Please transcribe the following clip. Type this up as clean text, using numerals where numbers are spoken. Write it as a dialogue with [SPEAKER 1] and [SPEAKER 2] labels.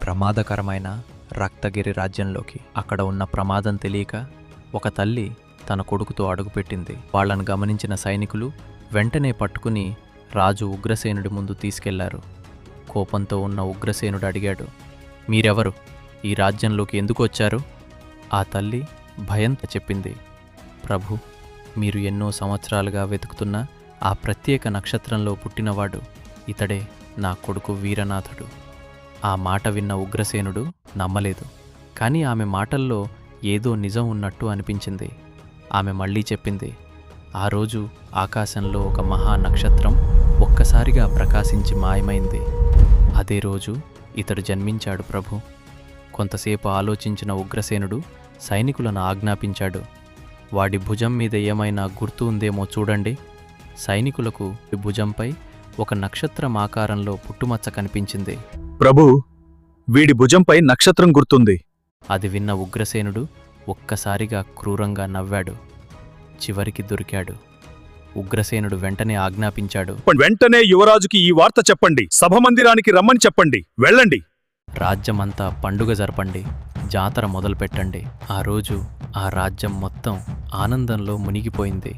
[SPEAKER 1] ప్రమాదకరమైన రక్తగిరి రాజ్యంలోకి. అక్కడ ఉన్న ప్రమాదం తెలియక ఒక తల్లి తన కొడుకుతో అడుగుపెట్టింది. వాళ్లను గమనించిన సైనికులు వెంటనే పట్టుకుని రాజు ఉగ్రసేనుడి ముందు తీసుకెళ్లారు. కోపంతో ఉన్న ఉగ్రసేనుడు అడిగాడు, మీరెవరు? ఈ రాజ్యంలోకి ఎందుకు వచ్చారు? ఆ తల్లి భయంతో చెప్పింది, ప్రభు, మీరు ఎన్నో సంవత్సరాలుగా వెతుకుతున్న ఆ ప్రత్యేక నక్షత్రంలో పుట్టినవాడు ఇతడే, నా కొడుకు వీరనాథుడు. ఆ మాట విన్న ఉగ్రసేనుడు నమ్మలేదు. కాని ఆమె మాటల్లో ఏదో నిజం ఉన్నట్టు అనిపించింది. ఆమె మళ్ళీ చెప్పింది, ఆ రోజు ఆకాశంలో ఒక మహా నక్షత్రం ఒక్కసారిగా ప్రకాశించి మాయమైంది. అదే రోజు ఇతడు జన్మించాడు ప్రభు. కొంతసేపు ఆలోచించిన ఉగ్రసేనుడు సైనికులను ఆజ్ఞాపించాడు, వాడి భుజం మీద ఏమైనా గుర్తు ఉందేమో చూడండి. సైనికులకు భుజంపై ఒక నక్షత్రం ఆకారంలో పుట్టుమచ్చ కనిపించింది.
[SPEAKER 2] ప్రభూ, వీడి భుజంపై నక్షత్రం గుర్తుంది.
[SPEAKER 1] అది విన్న ఉగ్రసేనుడు ఒక్కసారిగా క్రూరంగా నవ్వాడు. చివరికి దొరికాడు. ఉగ్రసేనుడు వెంటనే ఆజ్ఞాపించాడు,
[SPEAKER 2] వెంటనే యువరాజుకి ఈ వార్త చెప్పండి. సభమందిరానికి రమ్మని చెప్పండి. వెళ్ళండి.
[SPEAKER 1] రాజ్యమంతా పండుగ జరపండి, జాతర మొదలుపెట్టండి. ఆ రోజు ఆ రాజ్యం మొత్తం ఆనందంలో మునిగిపోయింది.